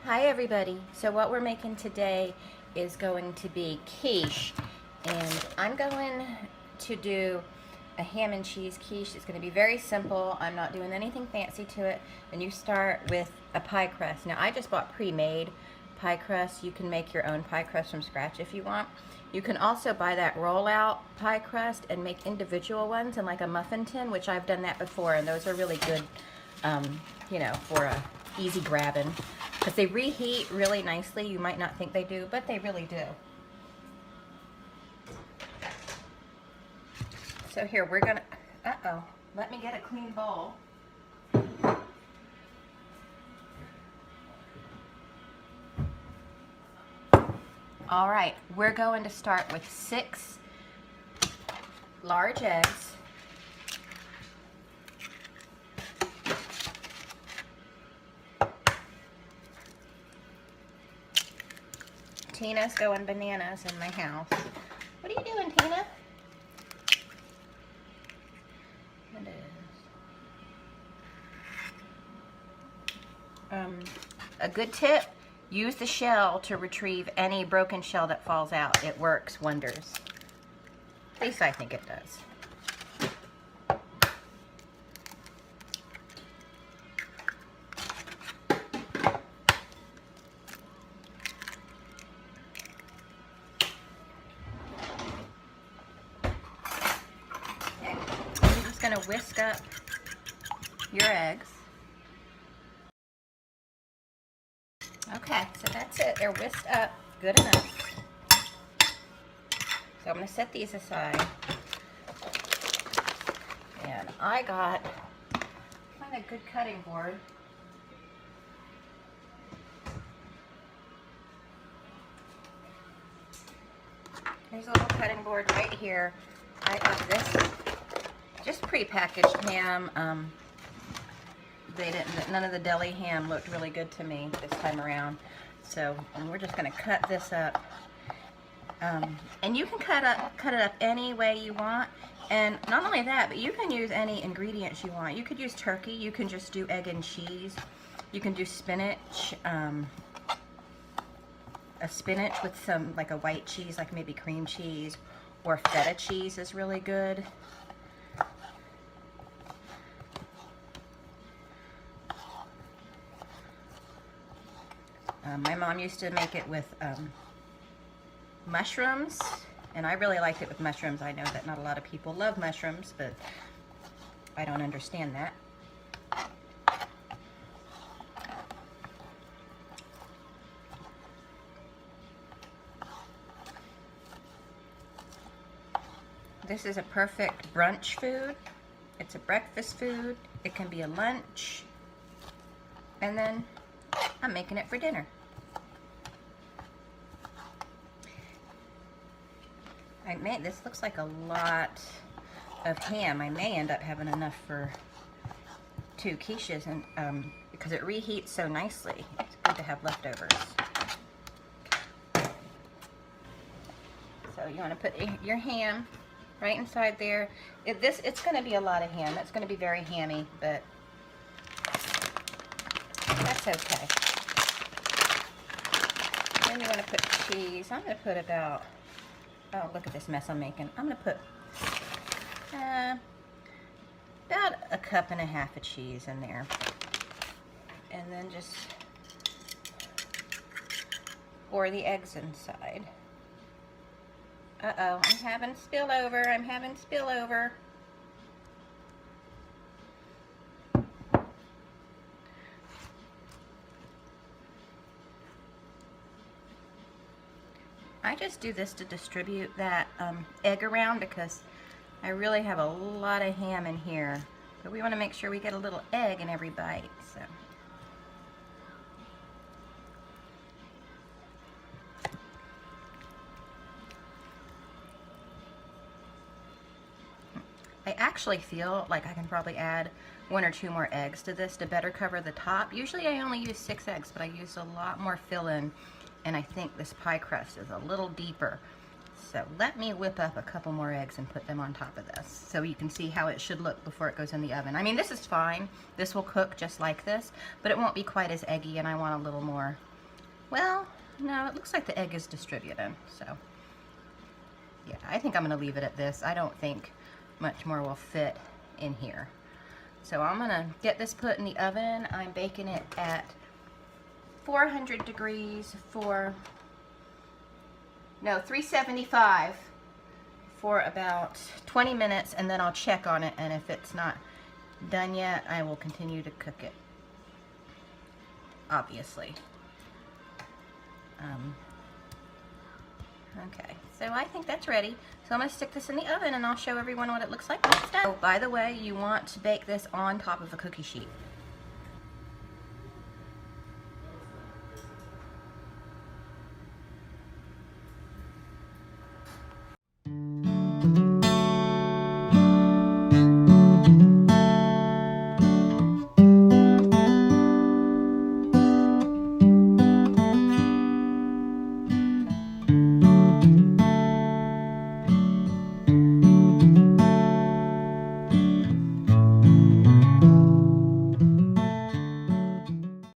Hi everybody. So what we're making today is going to be quiche, and I'm going to do a ham and cheese quiche. It's going to be very simple. I'm not doing anything fancy to it. And you start with a pie crust. Now I just bought pre-made pie crust. You can make your own pie crust from scratch if you want. You can also buy that rollout pie crust and make individual ones in like a muffin tin, which I've done that before, and those are really good, for a easy grabbing. Because they reheat really nicely. You might not think they do, but they really do. So here, we're gonna, let me get a clean bowl. All right, we're going to start with 6 large eggs. Tina's going bananas in my house. What are you doing, Tina? It is. A good tip, use the shell to retrieve any broken shell that falls out. It works wonders. At least I think it does. Going to whisk up your eggs. Okay, so that's it. They're whisked up good enough. So I'm going to set these aside. And I got find a good cutting board. There's a little cutting board right here. I got this just pre-packaged ham. None of the deli ham looked really good to me this time around. So we're just going to cut this up. And you can cut it up any way you want. And not only that, but you can use any ingredients you want. You could use turkey. You can just do egg and cheese. You can do spinach. A spinach with some, like a white cheese, like maybe cream cheese, or feta cheese is really good. My mom used to make it with mushrooms, and I really liked it with mushrooms. I know that not a lot of people love mushrooms, but I don't understand that. This is a perfect brunch food. It's a breakfast food. It can be a lunch. And then I'm making it for dinner. This looks like a lot of ham. I may end up having enough for 2 quiches, and because it reheats so nicely, it's good to have leftovers. So you want to put your ham right inside there. It's going to be a lot of ham. It's going to be very hammy, but that's okay. Then you want to put cheese. I'm going to put about, oh, look at this mess I'm making. I'm going to put about 1.5 cups of cheese in there. And then just pour the eggs inside. Uh-oh, I'm having spillover. I'm having spillover. I just do this to distribute that egg around because I really have a lot of ham in here. But we want to make sure we get a little egg in every bite. So. I actually feel like I can probably add 1 or 2 more eggs to this to better cover the top. Usually I only use 6 eggs, but I use a lot more fill-in, and I think this pie crust is a little deeper. So let me whip up a couple more eggs and put them on top of this so you can see how it should look before it goes in the oven. I mean, this is fine. This will cook just like this, but it won't be quite as eggy, and I want a little more Well, no, it looks like the egg is distributed, so yeah, I think I'm going to leave it at this. I don't think much more will fit in here. So I'm going to get this put in the oven. I'm baking it at 400 degrees for, no, 375 for about 20 minutes, and then I'll check on it, and if it's not done yet, I will continue to cook it, obviously. Okay, so I think that's ready. So I'm going to stick this in the oven and I'll show everyone what it looks like when it's done. Oh, by the way, you want to bake this on top of a cookie sheet.